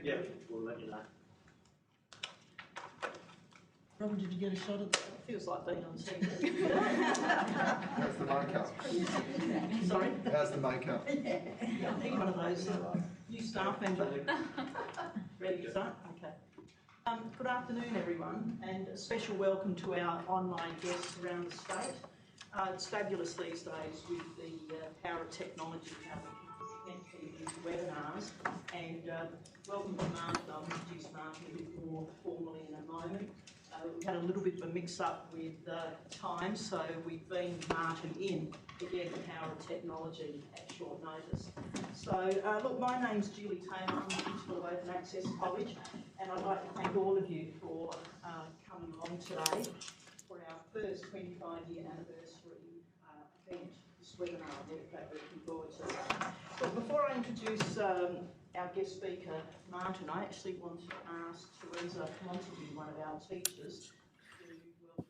Yeah, we'll let you know. Robin, did you get a shot at that? Feels like being on TV. How's the makeup? Sorry? How's the makeup? Yeah, I need one of those new staff member. Ready to start? Okay. Good afternoon, everyone, and a special welcome to our online guests around the state. It's fabulous these days with the power of technology, how we can use webinars. And welcome to Martin. I'll introduce Martin a bit more formally in a moment. We had a little bit of a mix-up with time, so we've been Martin in, again, the power of technology at short notice. So, look, my name's Julie Taylor, I'm the Principal of Open Access College, and I'd like to thank all of you for coming along today for our first 25-year anniversary event, this webinar. I'm very looking forward to it. But before I introduce our guest speaker, Martin, I actually want to ask Teresa Montague, one of our teachers, to welcome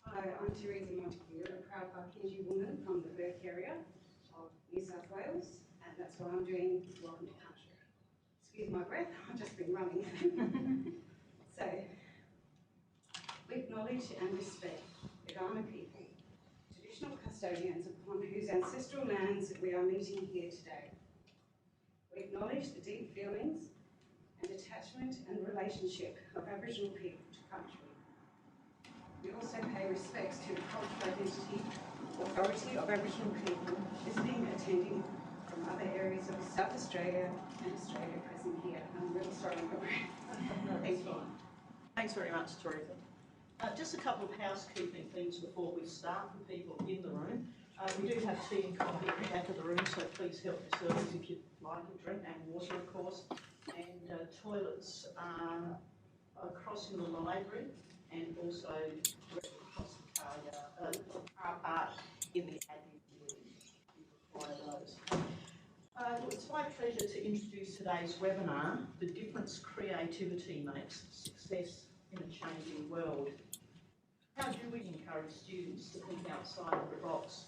Hi, I'm Teresa Montague, a proud Barkindji woman from the Burke area of New South Wales, and that's what I'm doing. Welcome to country. Excuse my breath, I've just been running. So, we acknowledge and respect the Kaurna people, traditional custodians upon whose ancestral lands we are meeting here today. We acknowledge the deep feelings and attachment and relationship of Aboriginal people to country. We also pay respects to the cultural identity, authority of Aboriginal people visiting, attending from other areas of South Australia and Australia present here. I'm really sorry for my Thank you. Thanks very much, Teresa. Just a couple of housekeeping things before we start for people in the room. We do have tea and coffee at the back of the room, so please help yourselves if you'd like a drink, and water, of course. And toilets are across in the library and also directly across the car park in the admin building. You require those. It's my pleasure to introduce today's webinar, The Difference Creativity Makes Success in a Changing World. How do we encourage students to think outside of the box?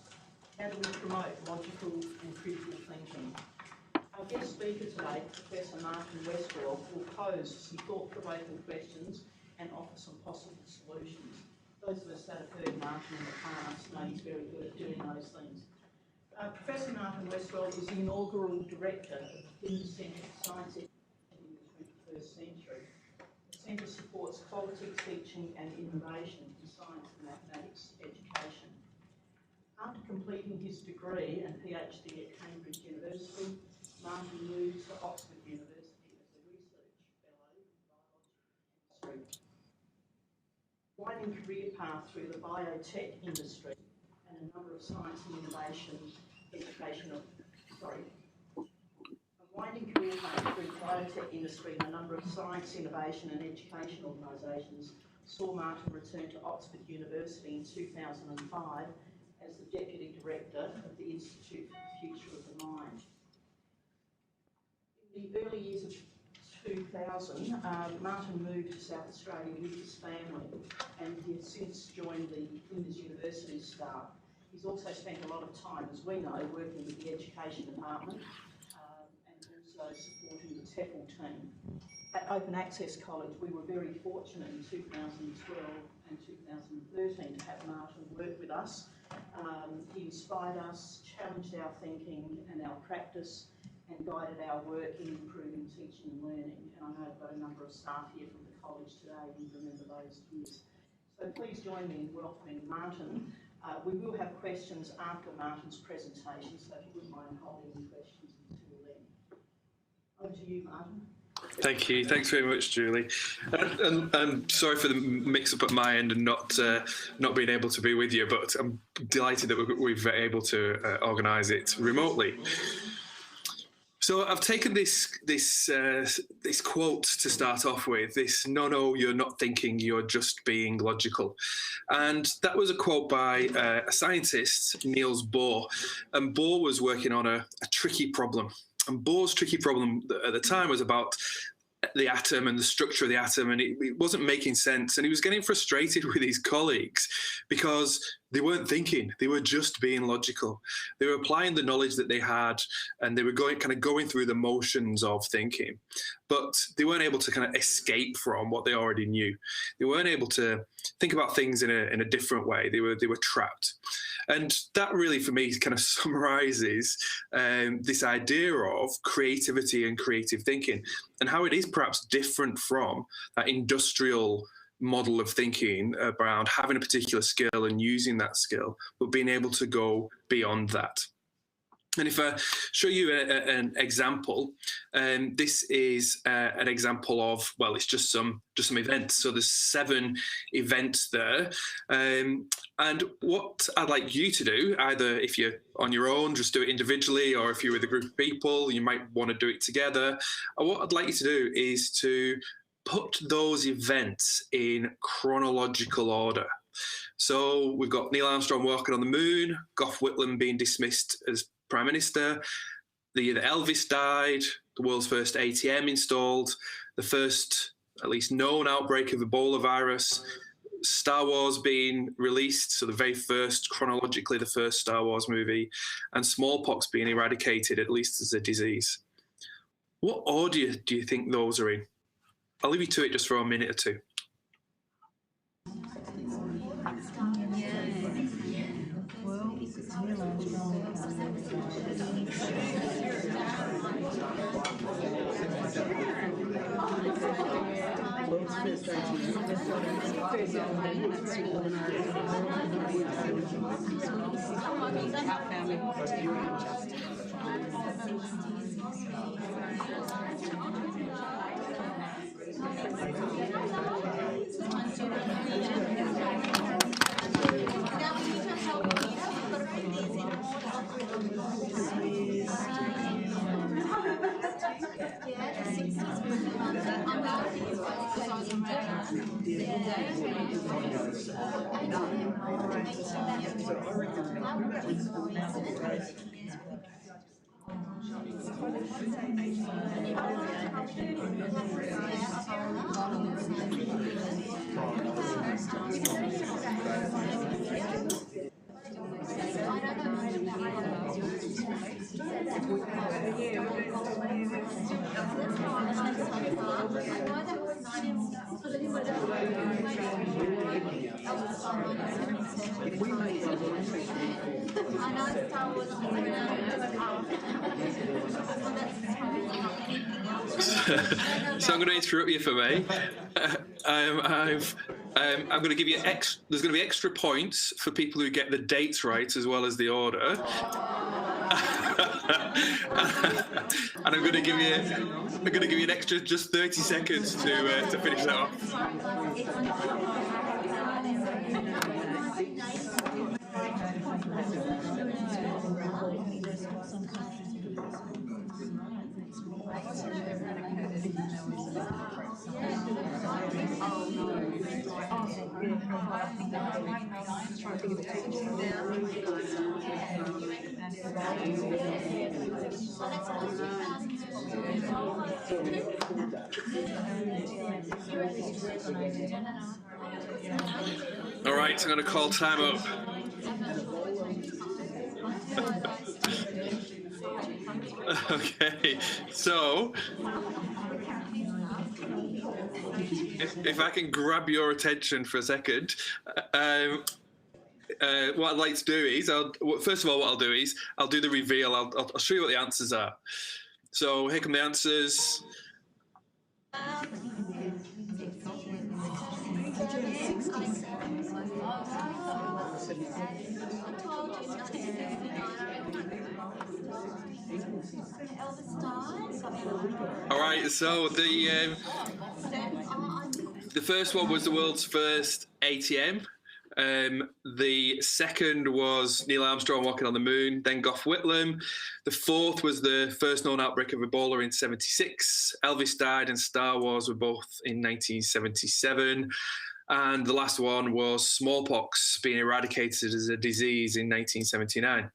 How do we promote logical and critical thinking? Our guest speaker today, Professor Martin Westwell, will pose some thought-provoking questions and offer some possible solutions. Those of us that have heard Martin in the past know he's very good at doing those things. Professor Martin Westwell is the inaugural director of the Flinders Centre for Science in the 21st century. The centre supports quality teaching and innovation in science and mathematics education. After completing his degree and PhD at Cambridge University, Martin moved to Oxford University as a research fellow in biology industry. Winding career path through the biotech industry and a number of science and innovation winding career path through the biotech industry and a number of science, innovation and education organisations saw Martin return to Oxford University in 2005 as the Deputy Director of the Institute for the Future of the Mind. In the early years of 2000, Martin moved to South Australia with his family, and he has since joined the Flinders University staff. He's also spent a lot of time, as we know, working with the Education Department and also supporting the TEFL team. At Open Access College, we were very fortunate in 2012 and 2013 to have Martin work with us. He inspired us, challenged our thinking and our practice, and guided our work in improving teaching and learning. And I know I've got a number of staff here from the college today who remember those years. So please join me in welcoming Martin. We will have questions after Martin's presentation, so if you wouldn't mind holding any questions until then. Over to you, Martin. Thank you. Thanks very much, Julie. And I'm sorry for the mix-up at my end and not being able to be with you, but I'm delighted that we've been able to organise it remotely. So I've taken this quote to start off with, this, no, you're not thinking, you're just being logical. And that was a quote by a scientist, Niels Bohr. And Bohr was working on a tricky problem. And Bohr's tricky problem at the time was about the atom and the structure of the atom, and it wasn't making sense. And he was getting frustrated with his colleagues because they weren't thinking; they were just being logical. They were applying the knowledge that they had, and they were going through the motions of thinking, but they weren't able to kind of escape from what they already knew. They weren't able to think about things in a different way. They were trapped. And that really, for me, kind of summarizes this idea of creativity and creative thinking, and how it is perhaps different from that industrial model of thinking around having a particular skill and using that skill, but being able to go beyond that. And if I show you an example, this is an example of, well, it's just some events. So there's 7 events there. And what I'd like you to do, either if you're on your own, just do it individually, or if you're with a group of people, you might want to do it together. And what I'd like you to do is to put those events in chronological order. So we've got Neil Armstrong walking on the moon, Gough Whitlam being dismissed as Prime Minister, the year that Elvis died, the world's first ATM installed, the first, at least known, outbreak of Ebola virus, Star Wars being released, so the very first, chronologically, the first Star Wars movie, and smallpox being eradicated, at least as a disease. What order do you think those are in? I'll leave you to it just for a minute or two. So I'm going to interrupt you for me. I'm going to give you there's going to be extra points for people who get the dates right as well as the order. And I'm going to give you an extra just 30 seconds to finish that off. All right, so I'm going to call time up. Okay, so if I can grab your attention for a second, what I'd like to do is, first of all, what I'll do is I'll do the reveal. I'll show you what the answers are. So here come the answers. All right, so the first one was the world's first ATM. The second was Neil Armstrong walking on the moon, then Gough Whitlam. The fourth was the first known outbreak of Ebola in 1976. Elvis died and Star Wars were both in 1977. And the last one was smallpox being eradicated as a disease in 1979.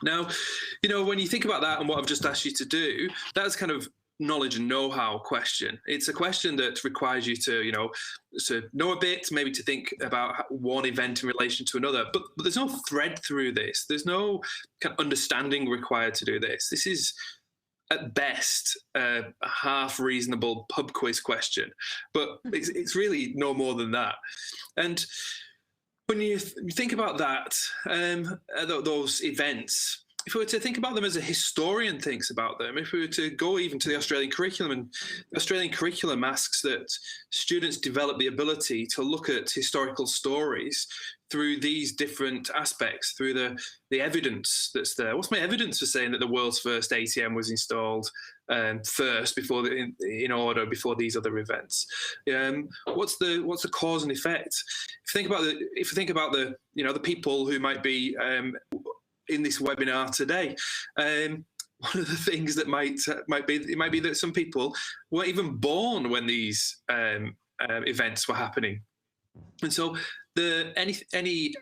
Now, when you think about that and what I've just asked you to do, that's kind of knowledge and know-how question. It's a question that requires you to, to know a bit, maybe to think about one event in relation to another. But there's no thread through this. There's no kind of understanding required to do this. This is, at best, a half reasonable pub quiz question, but it's really no more than that. And when you think about that, those events, if we were to think about them as a historian thinks about them, if we were to go even to the Australian curriculum, and the Australian curriculum asks that students develop the ability to look at historical stories through these different aspects, through the evidence that's there. What's my evidence for saying that the world's first ATM was installed first before in order before these other events? What's the cause and effect? If you think about the the people who might be in this webinar today, one of the things that might be that some people weren't even born when these events were happening, and so any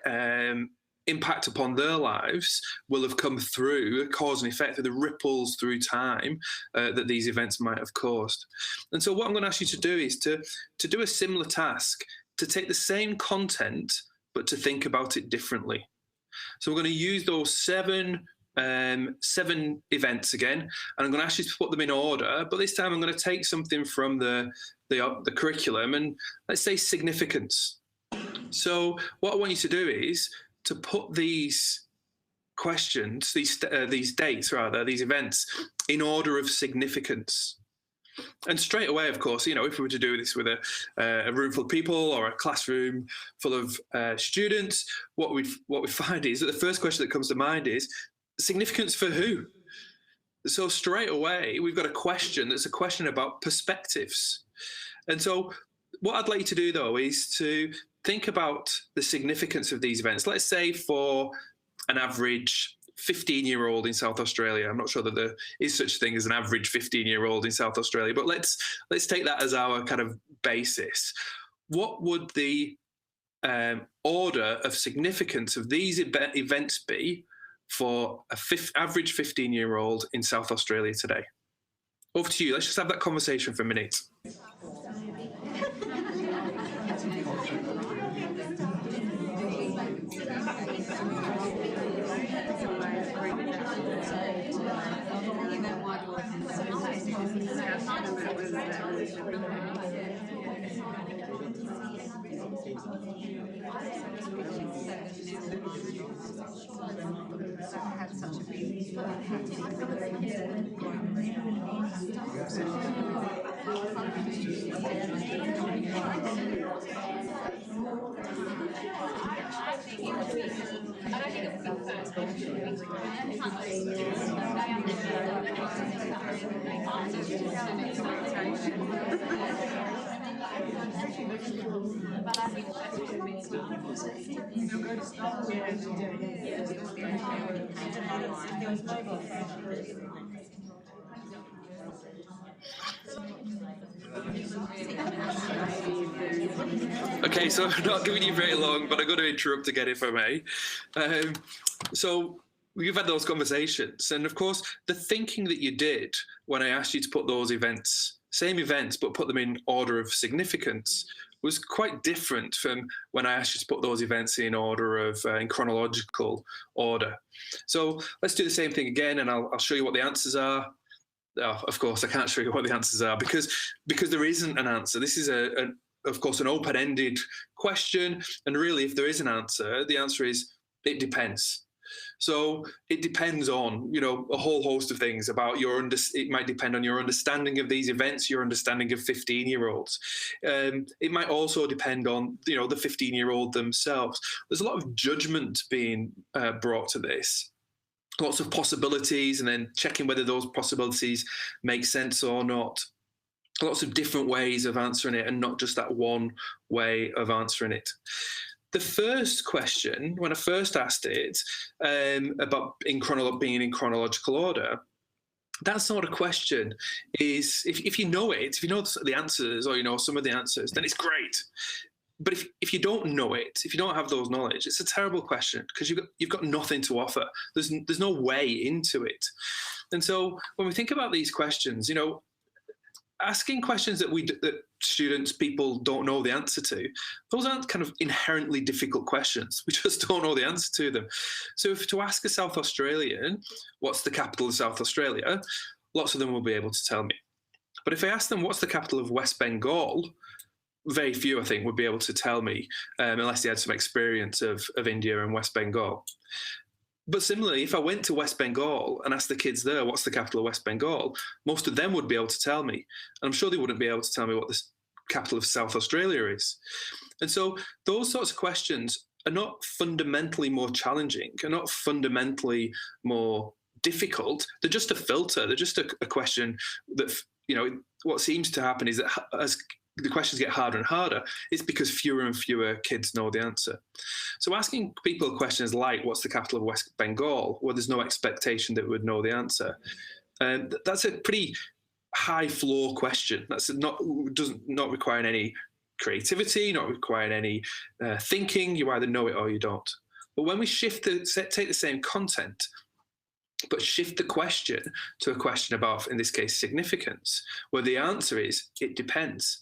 impact upon their lives will have come through cause and effect, through the ripples through time that these events might have caused. And so what I'm going to ask you to do is to do a similar task, to take the same content but to think about it differently. So we're going to use those seven events again, and I'm going to ask you to put them in order, but this time I'm going to take something from the curriculum, and let's say significance. So what I want you to do is to put these questions, these dates rather, these events, in order of significance. And straight away, of course, if we were to do this with a room full of people or a classroom full of students, what we find is that the first question that comes to mind is significance for who? So straight away, we've got a question that's a question about perspectives. And so what I'd like you to do, though, is to think about the significance of these events. Let's say for an average 15-year-old in South Australia. I'm not sure that there is such a thing as an average 15-year-old in South Australia, but let's take that as our kind of basis. What would the order of significance of these events be for an average 15-year-old in South Australia today? Over to you. Let's just have that conversation for a minute. Okay, so I'm not giving you very long, but I'm going to interrupt again if I may. So we've had those conversations, and of course, the thinking that you did when I asked you to put those events, same events, but put them in order of significance, was quite different from when I asked you to put those events in order of in chronological order. So let's do the same thing again, and I'll show you what the answers are. Oh, of course, I can't show you what the answers are because there isn't an answer. This is of course, an open-ended question, and really, if there is an answer, the answer is it depends. So it depends on, a whole host of things about it might depend on your understanding of these events, your understanding of 15-year-olds. It might also depend on, the 15-year-old themselves. There's a lot of judgment being brought to this. Lots of possibilities, and then checking whether those possibilities make sense or not. Lots of different ways of answering it, and not just that one way of answering it. The first question, when I first asked it about being in chronological order, that sort of question is, if you know it, if you know the answers or some of the answers, then it's great. But if you don't know it, if you don't have those knowledge, it's a terrible question because you've got nothing to offer. There's no way into it. And so when we think about these questions, asking questions that people don't know the answer to, those aren't kind of inherently difficult questions. We just don't know the answer to them. So if to ask a South Australian, what's the capital of South Australia, lots of them will be able to tell me. But if I ask them what's the capital of West Bengal, very few, I think, would be able to tell me, unless they had some experience of India and West Bengal. But similarly, if I went to West Bengal and asked the kids there, what's the capital of West Bengal, most of them would be able to tell me. And I'm sure they wouldn't be able to tell me what the capital of South Australia is. And so those sorts of questions are not fundamentally more challenging, are not fundamentally more difficult. They're just a filter. They're just a question that, what seems to happen is that as the questions get harder and harder, it's because fewer and fewer kids know the answer. So asking people questions like, what's the capital of West Bengal, where there's no expectation that we would know the answer, that's a pretty high floor question. That's not requiring any creativity, not requiring any thinking. You either know it or you don't. But when we take the same content, but shift the question to a question about, in this case, significance, where the answer is, it depends.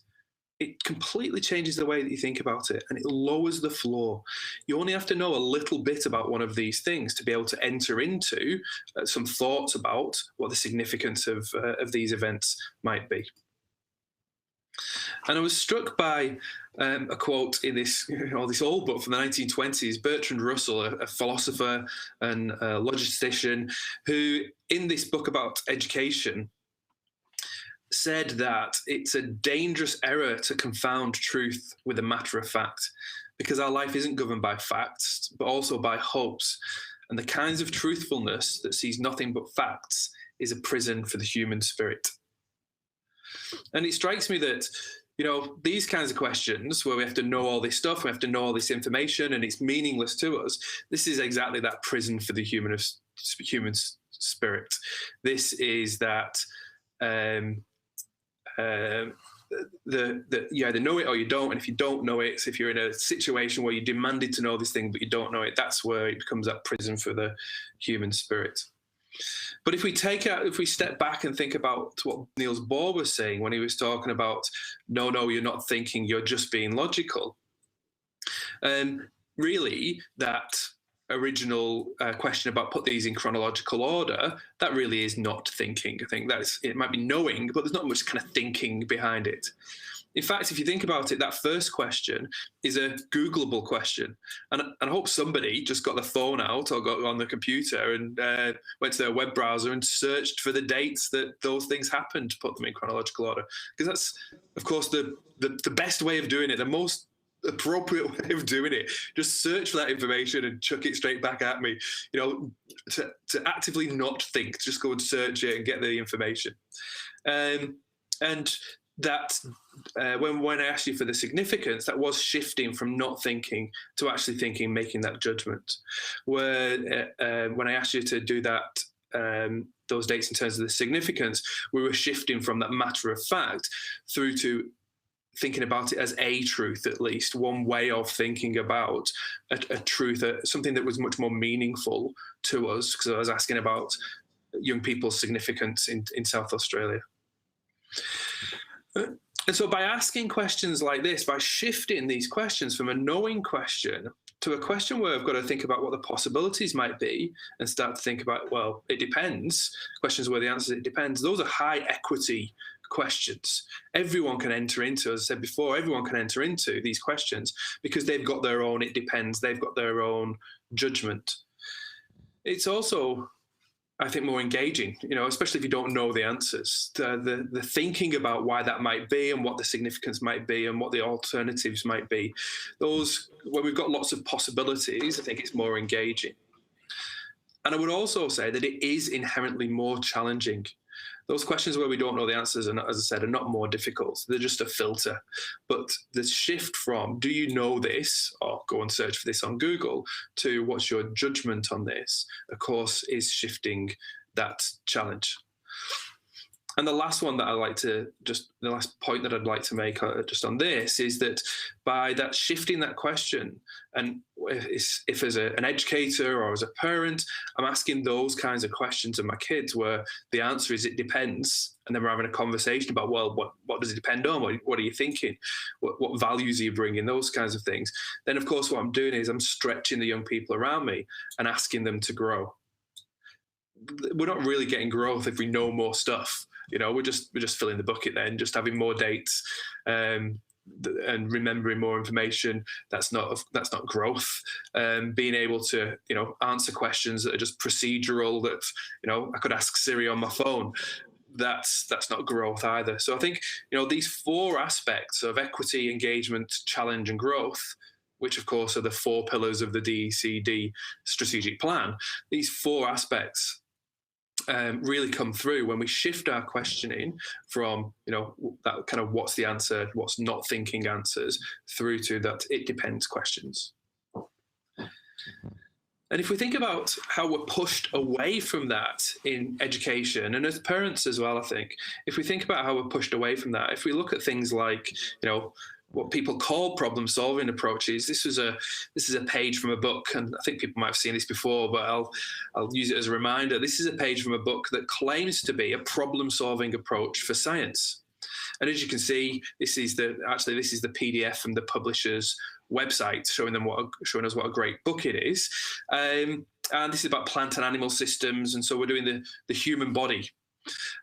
It completely changes the way that you think about it, and it lowers the floor. You only have to know a little bit about one of these things to be able to enter into some thoughts about what the significance of these events might be. And I was struck by a quote in this old book from the 1920s, Bertrand Russell, a philosopher and a logistician, who in this book about education said that it's a dangerous error to confound truth with a matter of fact, because our life isn't governed by facts, but also by hopes. And the kinds of truthfulness that sees nothing but facts is a prison for the human spirit. And it strikes me that, these kinds of questions where we have to know all this stuff, we have to know all this information, and it's meaningless to us, this is exactly that prison for the human spirit. This is that you either know it or you don't, and if you don't know it, if you're in a situation where you demanded to know this thing but you don't know it, that's where it becomes that prison for the human spirit. But if we step back and think about what Niels Bohr was saying when he was talking about, no, you're not thinking, you're just being logical. Really, that original question about put these in chronological order, that really is not thinking. I think it might be knowing, but there's not much kind of thinking behind it. In fact, if you think about it, that first question is a Googleable question. And I hope somebody just got the phone out or got on the computer and went to their web browser and searched for the dates that those things happened to put them in chronological order. Because that's, of course, the best way of doing it, the most appropriate way of doing it. Just search for that information and chuck it straight back at me. To actively not think, just go and search it and get the information. And that when I asked you for the significance, that was shifting from not thinking to actually thinking, making that judgment. Where when I asked you to do that, those dates in terms of the significance, we were shifting from that matter of fact through to thinking about it as a truth, at least one way of thinking about a truth, something that was much more meaningful to us, because I was asking about young people's significance in South Australia. And so by asking questions like this, by shifting these questions from a knowing question to a question where I've got to think about what the possibilities might be and start to think about, well, it depends, questions where the answer is it depends, those are high equity questions. Everyone can enter into, as I said before, everyone can enter into these questions because they've got their own it depends, they've got their own judgment. It's also, I think, more engaging, especially if you don't know the answers. The thinking about why that might be and what the significance might be and what the alternatives might be. Those, when we've got lots of possibilities, I think it's more engaging. And I would also say that it is inherently more challenging. Those questions where we don't know the answers, and as I said, are not more difficult. They're just a filter. But the shift from, do you know this, or go and search for this on Google, to what's your judgment on this, of course, is shifting that challenge. And the last one that the last point that I'd like to make just on this is that by that shifting that question, and if as an educator or as a parent, I'm asking those kinds of questions of my kids where the answer is it depends, and then we're having a conversation about, well, what does it depend on? What are you thinking? What values are you bringing? Those kinds of things. Then, of course, what I'm doing is I'm stretching the young people around me and asking them to grow. We're not really getting growth if we know more stuff. We're just filling the bucket then, just having more dates and remembering more information. That's not growth. Being able to answer questions that are just procedural, that I could ask Siri on my phone. That's not growth either. So I think these 4 aspects of equity, engagement, challenge, and growth, which of course are the 4 pillars of the DECD strategic plan. These 4 aspects really come through when we shift our questioning from that kind of what's the answer, what's not thinking answers, through to that it depends questions. And if we think about how we're pushed away from that in education, and as parents as well, I think if we think about how we're pushed away from that, if we look at things like what people call problem-solving approaches. This is a page from a book, and I think people might have seen this before, but I'll use it as a reminder. This is a page from a book that claims to be a problem-solving approach for science. And as you can see, this is the PDF from the publisher's website, showing us what a great book it is. And this is about plant and animal systems, and so we're doing the human body.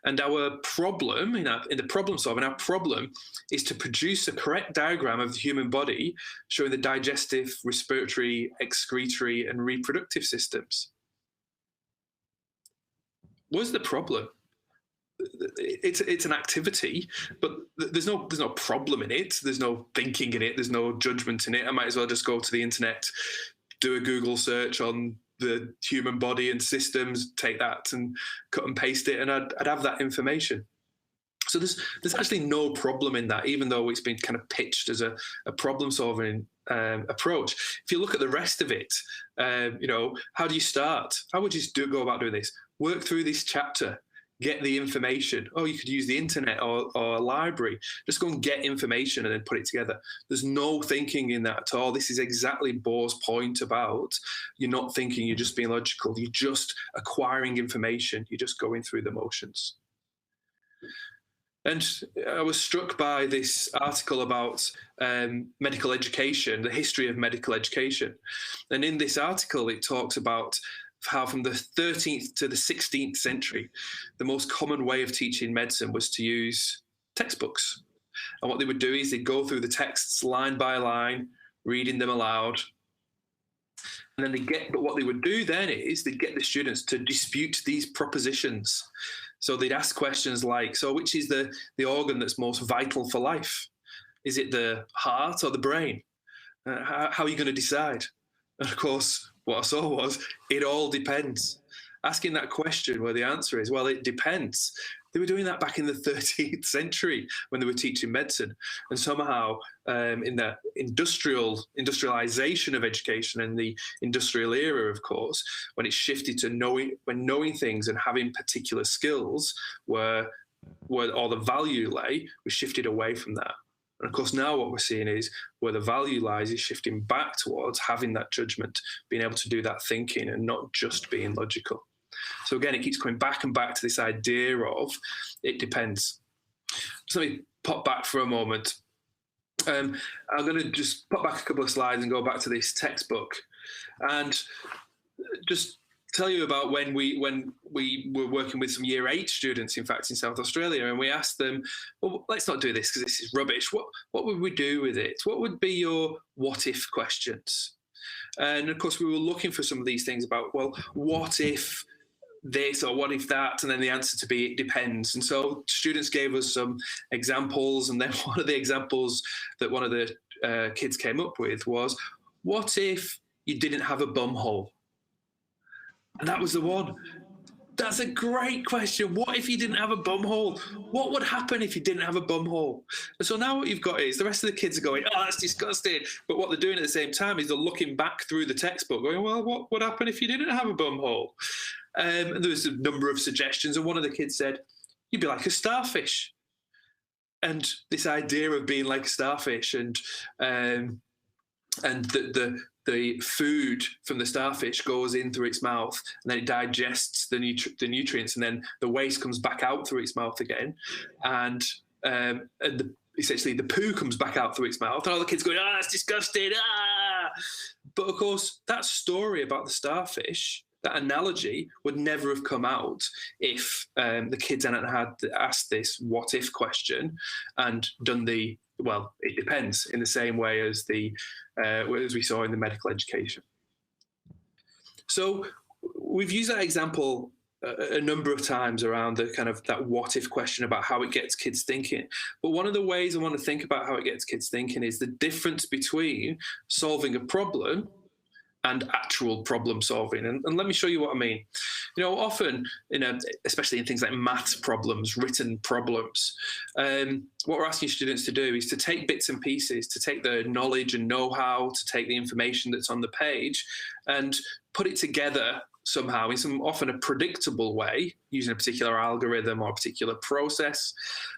And our problem in the problem solving, our problem is to produce a correct diagram of the human body showing the digestive, respiratory, excretory, and reproductive systems. What's the problem? It's an activity, but there's no problem in it. There's no thinking in it. There's no judgment in it. I might as well just go to the internet, do a Google search on the human body and systems, take that and cut and paste it, and I'd have that information. So there's actually no problem in that, even though it's been kind of pitched as a problem-solving approach. If you look at the rest of it, how do you start? How would you go about doing this? Work through this chapter. Get the information. Oh, you could use the internet or a library. Just go and get information and then put it together. There's no thinking in that at all. This is exactly Bo's point about you're not thinking, you're just being logical. You're just acquiring information. You're just going through the motions. And I was struck by this article about medical education, the history of medical education. And in this article, it talks about how from the 13th to the 16th century, the most common way of teaching medicine was to use textbooks. And what they would do is they'd go through the texts line by line, reading them aloud. And then what they would do then is they'd get the students to dispute these propositions. So they'd ask questions like, so which is the organ that's most vital for life? Is it the heart or the brain? How are you going to decide? And of course, what I saw was, it all depends. Asking that question where the answer is, well, it depends. They were doing that back in the 13th century when they were teaching medicine. And somehow in the industrialization of education and the industrial era, of course, when it shifted to knowing things and having particular skills where all the value lay, we shifted away from that. And of course, now what we're seeing is where the value lies is shifting back towards having that judgment, being able to do that thinking and not just being logical. So again, it keeps coming back and back to this idea of it depends. So let me pop back for a moment. I'm going to just pop back a couple of slides and go back to this textbook and just tell you about when we were working with some year 8 students, in fact, in South Australia, and we asked them, well, let's not do this because this is rubbish. What would we do with it? What would be your what if questions? And of course, we were looking for some of these things about, well, what if this or what if that? And then the answer to be, it depends. And so students gave us some examples. And then one of the examples that one of the kids came up with was, what if you didn't have a bum hole? And that was the one. That's a great question. What if you didn't have a bum hole? What would happen if you didn't have a bum hole? And so now what you've got is the rest of the kids are going, oh, that's disgusting. But what they're doing at the same time is they're looking back through the textbook going, well, what would happen if you didn't have a bum hole? And there was a number of suggestions. And one of the kids said, you'd be like a starfish. And this idea of being like a starfish, and the food from the starfish goes in through its mouth, and then it digests the nutrients, and then the waste comes back out through its mouth again, and essentially the poo comes back out through its mouth, and all the kids going, "Ah, it's disgusting!" Ah, but of course that story about the starfish, that analogy, would never have come out if the kids hadn't had asked this what if question and done the, well, it depends, in the same way as as we saw in the medical education. So we've used that example a number of times around the kind of that what if question about how it gets kids thinking. But one of the ways I want to think about how it gets kids thinking is the difference between solving a problem and actual problem solving. And let me show you what I mean. You know, often, especially in things like maths problems, written problems, what we're asking students to do is to take bits and pieces, to take the knowledge and know-how, to take the information that's on the page and put it together somehow in some often a predictable way, using a particular algorithm or a particular process,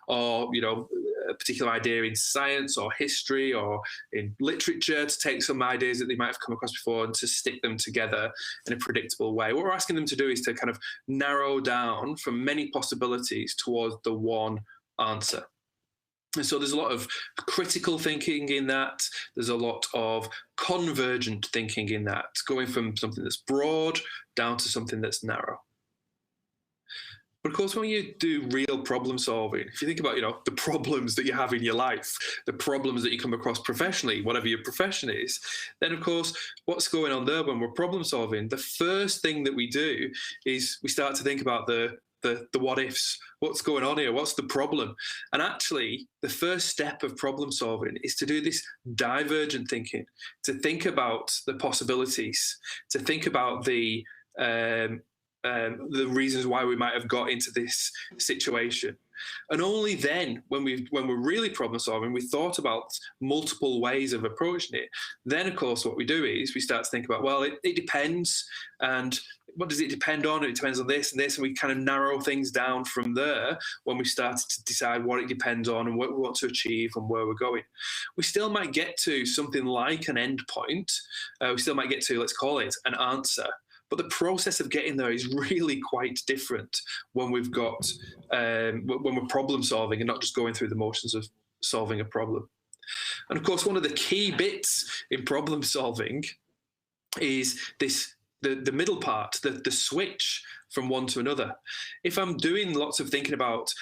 or, you know, a particular idea in science or history or in literature, to take some ideas that they might have come across before and to stick them together in a predictable way. What we're asking them to do is to kind of narrow down from many possibilities towards the one answer. And so there's a lot of critical thinking in that. There's a lot of convergent thinking in that, going from something that's broad down to something that's narrow. But of course, when you do real problem solving, if you think about, you know, the problems that you have in your life, the problems that you come across professionally, whatever your profession is, then of course, what's going on there when we're problem solving? The first thing that we do is we start to think about the what ifs. What's going on here? What's the problem? And actually, the first step of problem solving is to do this divergent thinking, to think about the possibilities, to think about the reasons why we might have got into this situation. And only then, when we're really problem solving, we thought about multiple ways of approaching it. Then, of course, what we do is we start to think about, well, it depends, and what does it depend on? It depends on this and this, and we kind of narrow things down from there when we started to decide what it depends on and what we want to achieve and where we're going. We still might get to something like an end point. We still might get to, let's call it, an answer. But the process of getting there is really quite different when we've got when we're problem solving and not just going through the motions of solving a problem. And of course, one of the key bits in problem solving is the middle part, the switch from one to another. If I'm doing lots of thinking about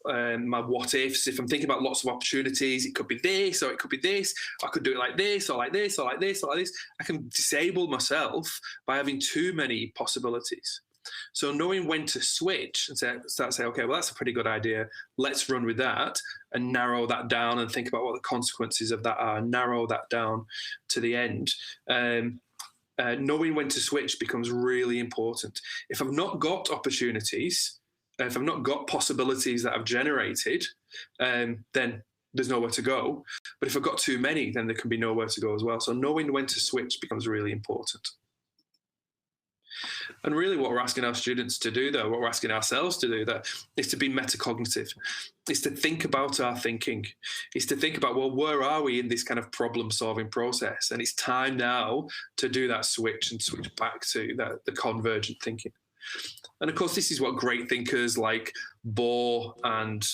my what ifs, if I'm thinking about lots of opportunities, it could be this or it could be this, I could do it like this or like this or like this or like this, I can disable myself by having too many possibilities. So knowing when to switch and start to say, okay, well, that's a pretty good idea, let's run with that, and narrow that down and think about what the consequences of that are, narrow that down to the end. Knowing when to switch becomes really important. If I've not got opportunities, if I've not got possibilities that I've generated, then there's nowhere to go. But if I've got too many, then there can be nowhere to go as well. So knowing when to switch becomes really important. And really what we're asking our students to do, though, what we're asking ourselves to do, that is to be metacognitive, is to think about our thinking, is to think about, well, where are we in this kind of problem-solving process? And it's time now to do that switch and switch back to the convergent thinking. And of course, this is what great thinkers like Bohr and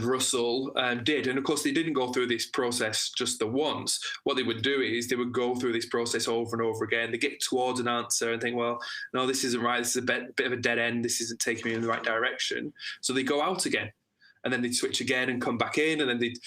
Russell did. And of course, they didn't go through this process just the once. What they would do is they would go through this process over and over again. They get towards an answer and think, well, no, this isn't right. This is a bit of a dead end. This isn't taking me in the right direction. So they go out again, and then they'd switch again and come back in, and then they'd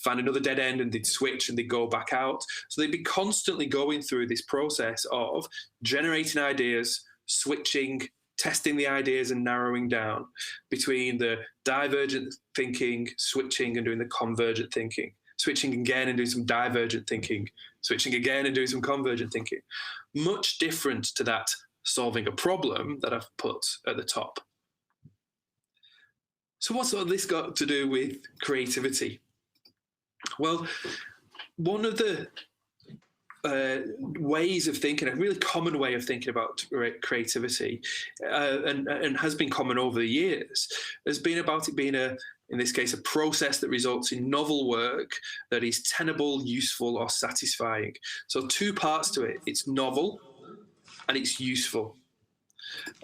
find another dead end and they'd switch and they'd go back out. So they'd be constantly going through this process of generating ideas, switching, testing the ideas and narrowing down between the divergent thinking, switching and doing the convergent thinking, switching again and doing some divergent thinking, switching again and doing some convergent thinking. Much different to that solving a problem that I've put at the top. So what's all this got to do with creativity? Well, one of the ways of thinking, a really common way of thinking about creativity, and has been common over the years, has been about it being in this case, a process that results in novel work that is tenable, useful, or satisfying. So 2 parts to it. It's novel and it's useful.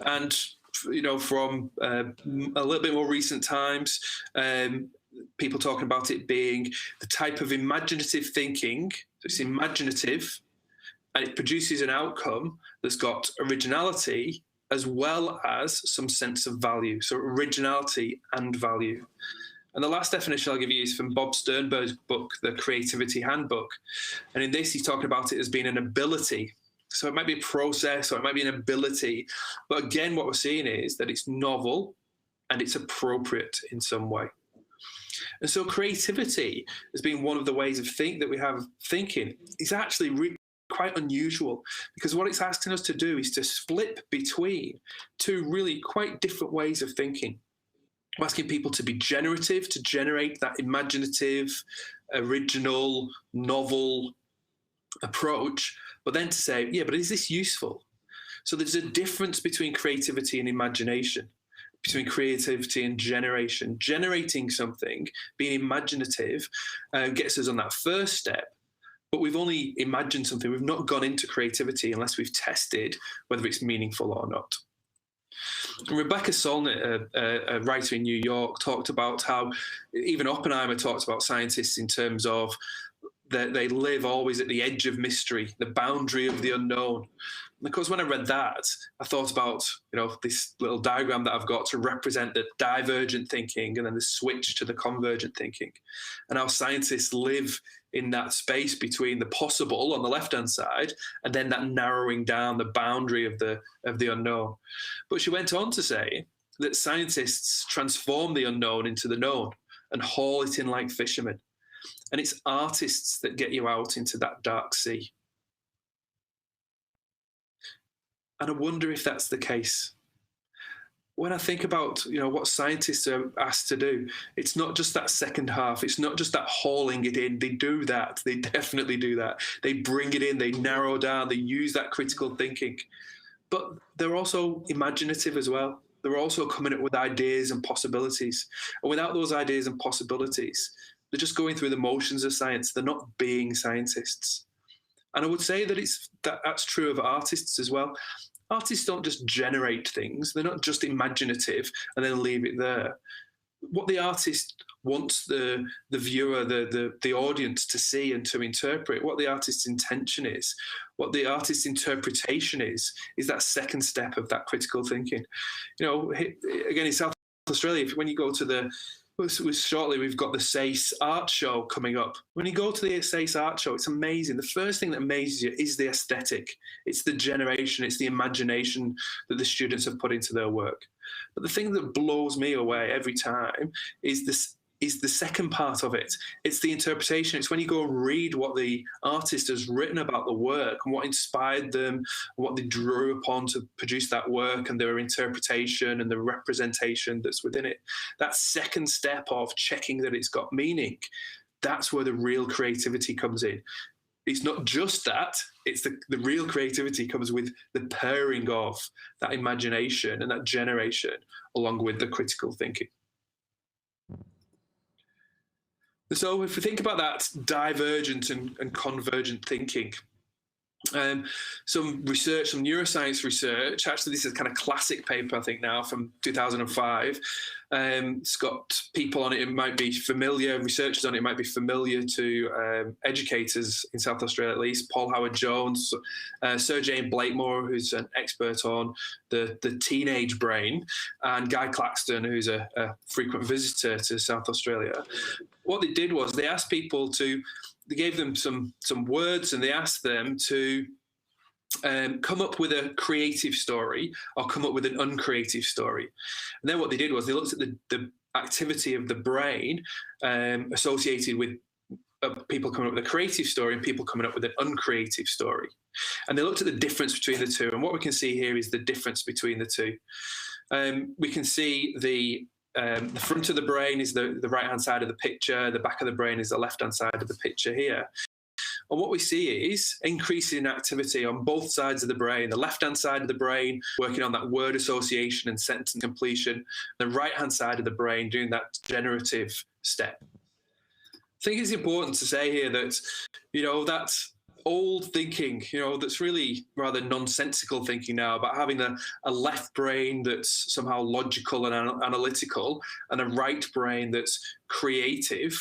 And, from a little bit more recent times, people talking about it being the type of imaginative thinking. So it's imaginative, and it produces an outcome that's got originality as well as some sense of value. So originality and value. And the last definition I'll give you is from Bob Sternberg's book, The Creativity Handbook. And in this, he's talking about it as being an ability. So it might be a process, or it might be an ability. But again, what we're seeing is that it's novel and it's appropriate in some way. And so creativity has been one of the ways of that we have thinking. It's actually quite unusual, because what it's asking us to do is to split between 2 really quite different ways of thinking. We're asking people to be generative, to generate that imaginative, original, novel approach, but then to say, yeah, but is this useful? So there's a difference between creativity and imagination, between creativity and generation. Generating something, being imaginative, gets us on that first step. But we've only imagined something. We've not gone into creativity unless we've tested whether it's meaningful or not. Rebecca Solnit, a writer in New York, talked about how even Oppenheimer talked about scientists in terms of that they live always at the edge of mystery, the boundary of the unknown. And of course, when I read that, I thought about this little diagram that I've got to represent the divergent thinking and then the switch to the convergent thinking, and how scientists live in that space between the possible on the left-hand side and then that narrowing down the boundary of the unknown. But she went on to say that scientists transform the unknown into the known and haul it in like fishermen. And it's artists that get you out into that dark sea. And I wonder if that's the case. When I think about what scientists are asked to do, it's not just that second half. It's not just that hauling it in. They do that. They definitely do that. They bring it in. They narrow down. They use that critical thinking. But they're also imaginative as well. They're also coming up with ideas and possibilities. And without those ideas and possibilities, they're just going through the motions of science. They're not being scientists. And I would say that that's true of artists as well. Artists don't just generate things. They're not just imaginative and then leave it there. What the artist wants the viewer, the audience to see and to interpret, what the artist's intention is, what the artist's interpretation is that second step of that critical thinking. Again, in South Australia, when you go to shortly we've got the SACE art show coming up. When you go to the SACE art show, it's amazing. The first thing that amazes you is the aesthetic. It's the generation, it's the imagination that the students have put into their work. But the thing that blows me away every time is the second part of it. It's the interpretation. It's when you go and read what the artist has written about the work and what inspired them, and what they drew upon to produce that work, and their interpretation and the representation that's within it. That second step of checking that it's got meaning, that's where the real creativity comes in. It's not just that, it's the real creativity comes with the pairing of that imagination and that generation along with the critical thinking. So if we think about that divergent and convergent thinking, some research, some neuroscience research, actually this is a kind of classic paper, I think now, from 2005. It's got people on it, it might be familiar, researchers on it might be familiar to educators in South Australia at least, Paul Howard-Jones, Sir Jane Blakemore, who's an expert on the teenage brain, and Guy Claxton, who's a frequent visitor to South Australia. What they did was they asked people they gave them some words, and they asked them to come up with a creative story or come up with an uncreative story. And then what they did was they looked at the activity of the brain associated with people coming up with a creative story and people coming up with an uncreative story. And they looked at the difference between the two. And what we can see here is the difference between the two. We can see the front of the brain is the right-hand side of the picture. The back of the brain is the left-hand side of the picture here. And what we see is increasing activity on both sides of the brain. The left-hand side of the brain working on that word association and sentence completion. The right-hand side of the brain doing that generative step. I think it's important to say here that, that old thinking, that's really rather nonsensical thinking now about having a left brain that's somehow logical and analytical and a right brain that's creative.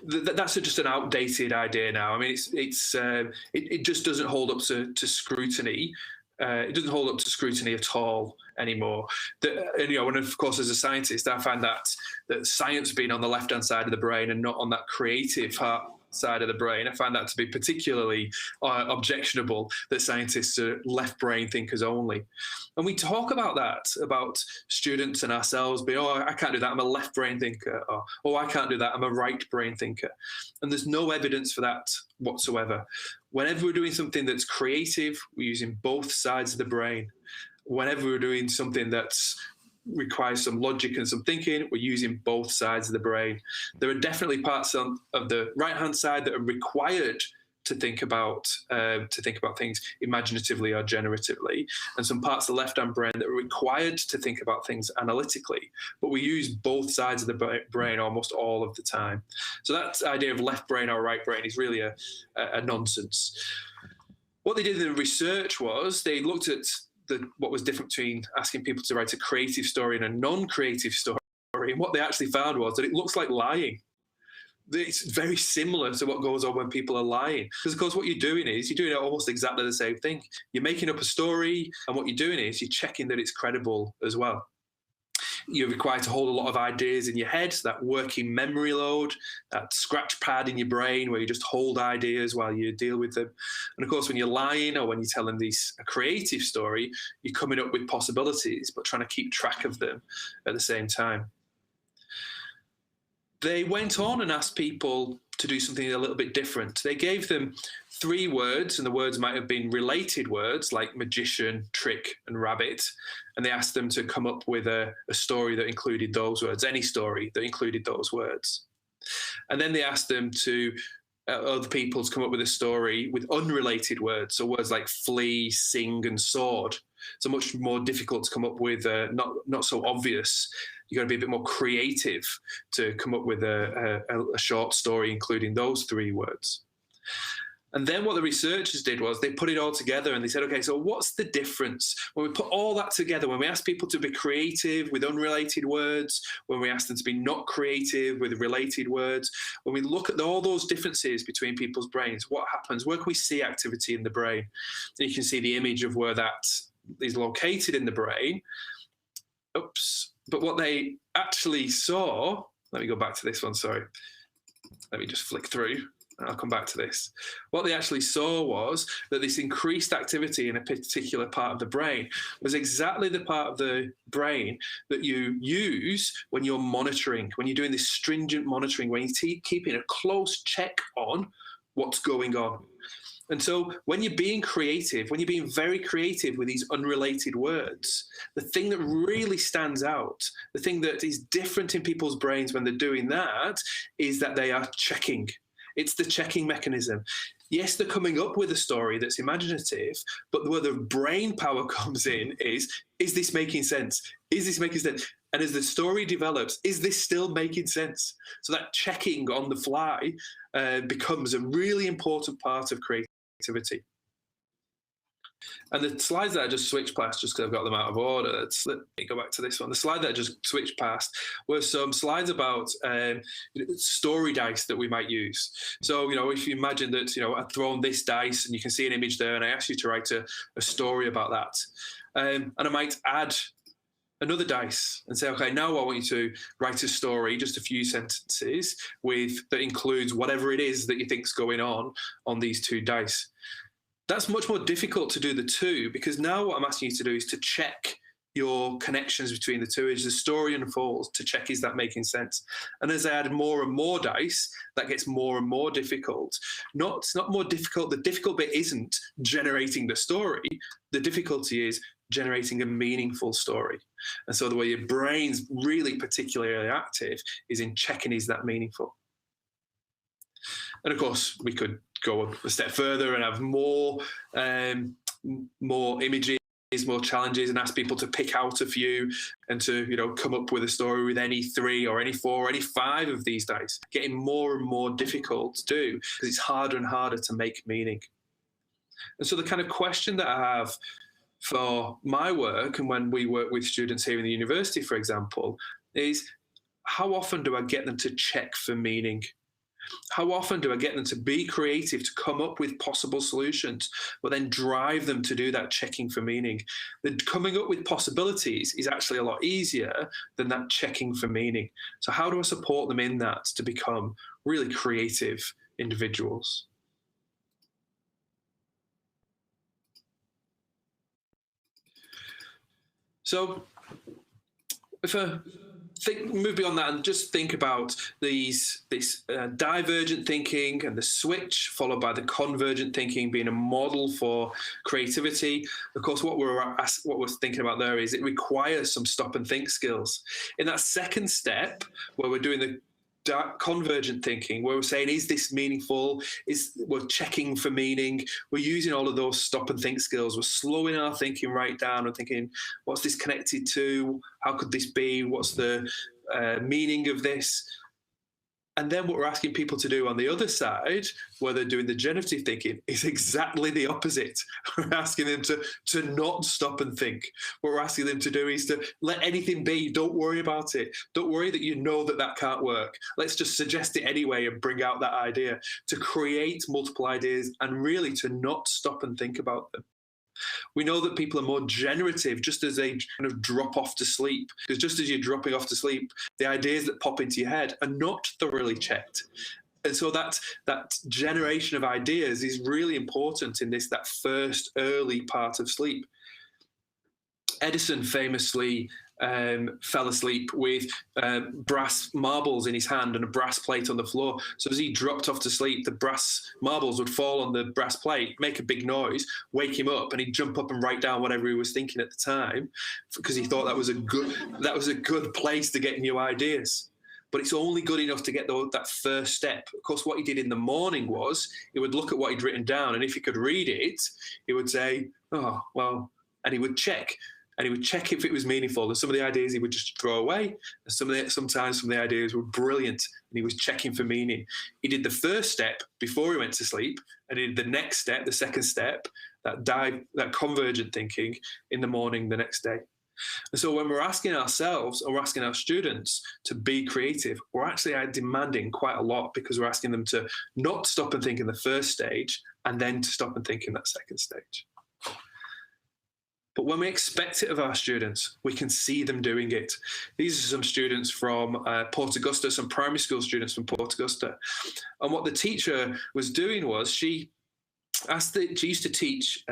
That's just an outdated idea now. I mean, it just doesn't hold up to scrutiny. It doesn't hold up to scrutiny at all anymore. And of course, as a scientist, I find that science being on the left-hand side of the brain and not on that creative side of the brain, I find that to be particularly objectionable, that scientists are left brain thinkers only. And we talk about that, about students and ourselves being, I can't do that, I'm a left brain thinker, or, I can't do that, I'm a right brain thinker. And there's no evidence for that whatsoever. Whenever we're doing something that's creative, we're using both sides of the brain. Whenever we're doing something that's requires some logic and some thinking, we're using both sides of the brain. There are definitely parts of the right-hand side that are required to think about things imaginatively or generatively, and some parts of the left-hand brain that are required to think about things analytically. But we use both sides of the brain almost all of the time. So that idea of left brain or right brain is really a nonsense. What they did in the research was they looked at what was different between asking people to write a creative story and a non-creative story. And what they actually found was that it looks like lying. It's very similar to what goes on when people are lying. Because, of course, what you're doing is you're doing almost exactly the same thing. You're making up a story, and what you're doing is you're checking that it's credible as well. You're required to hold a lot of ideas in your head, that working memory load, that scratch pad in your brain where you just hold ideas while you deal with them. And of course, when you're lying or when you're telling a creative story, you're coming up with possibilities, but trying to keep track of them at the same time. They went on and asked people to do something a little bit different. They gave them 3 words, and the words might have been related words like magician, trick, and rabbit. And they asked them to come up with a story that included those words, any story that included those words. And then they asked them other people to come up with a story with unrelated words, so words like flee, sing, and sword. So much more difficult to come up with, not so obvious. You've got to be a bit more creative to come up with a short story including those 3 words. And then what the researchers did was they put it all together and they said, okay, so what's the difference when we put all that together, when we ask people to be creative with unrelated words, when we ask them to be not creative with related words, when we look at all those differences between people's brains, what happens? Where can we see activity in the brain? And you can see the image of where that is located in the brain. Oops. But what they actually saw, let me go back to this one, sorry. Let me just flick through. I'll come back to this. What they actually saw was that this increased activity in a particular part of the brain was exactly the part of the brain that you use when you're monitoring, when you're doing this stringent monitoring, when you're keeping a close check on what's going on. And so when you're being creative, when you're being very creative with these unrelated words, the thing that really stands out, the thing that is different in people's brains when they're doing that is that they are checking. It's the checking mechanism. Yes, they're coming up with a story that's imaginative, but where the brain power comes in is this making sense? Is this making sense? And as the story develops, is this still making sense? So that checking on the fly becomes a really important part of creativity. And the slides that I just switched past, just because I've got them out of order, let me go back to this one. The slide that I just switched past were some slides about story dice that we might use. So, if you imagine that, I've thrown this dice and you can see an image there and I ask you to write a story about that. And I might add another dice and say, okay, now I want you to write a story, just a few sentences that includes whatever it is that you think's going on these 2 dice. That's much more difficult to do the 2, because now what I'm asking you to do is to check your connections between the 2 as the story unfolds, to check, is that making sense? And as I add more and more dice, that gets more and more difficult. It's not more difficult. The difficult bit isn't generating the story. The difficulty is generating a meaningful story. And so the way your brain's really particularly active is in checking, is that meaningful? And of course, we could go a step further and have more images, more challenges, and ask people to pick out a few and to, come up with a story with any 3 or any 4 or any 5 of these dice. Getting more and more difficult to do because it's harder and harder to make meaning. And so the kind of question that I have for my work, and when we work with students here in the university, for example, is how often do I get them to check for meaning? How often do I get them to be creative, to come up with possible solutions, but then drive them to do that checking for meaning? The coming up with possibilities is actually a lot easier than that checking for meaning. So how do I support them in that to become really creative individuals? So if I move beyond that and just think about this divergent thinking and the switch, followed by the convergent thinking being a model for creativity. Of course, what we're thinking about there is it requires some stop and think skills. In that second step, where we're doing the convergent thinking, where we're saying, is this meaningful? We're checking for meaning. We're using all of those stop and think skills. We're slowing our thinking right down and thinking, what's this connected to? How could this be? What's the meaning of this? And then what we're asking people to do on the other side, where they're doing the generative thinking, is exactly the opposite. We're asking them to not stop and think. What we're asking them to do is to let anything be. Don't worry about it. Don't worry that that can't work. Let's just suggest it anyway and bring out that idea, to create multiple ideas and really to not stop and think about them. We know that people are more generative just as they kind of drop off to sleep, because just as you're dropping off to sleep, the ideas that pop into your head are not thoroughly checked. And so that generation of ideas is really important in that first early part of sleep. Edison famously fell asleep with brass marbles in his hand and a brass plate on the floor. So as he dropped off to sleep, the brass marbles would fall on the brass plate, make a big noise, wake him up, and he'd jump up and write down whatever he was thinking at the time, because he thought that was a good place to get new ideas. But it's only good enough to get that first step. Of course, what he did in the morning was he would look at what he'd written down, and if he could read it, he would say, oh, well, and he would check. And he would check if it was meaningful. And some of the ideas he would just throw away. And sometimes some of the ideas were brilliant, and he was checking for meaning. He did the first step before he went to sleep, and he did the next step, the second step, that convergent thinking in the morning the next day. And so when we're asking ourselves or we're asking our students to be creative, we're actually demanding quite a lot, because we're asking them to not stop and think in the first stage and then to stop and think in that second stage. But when we expect it of our students, we can see them doing it. These are some students from Port Augusta, some primary school students from Port Augusta. And what the teacher was doing was she used to teach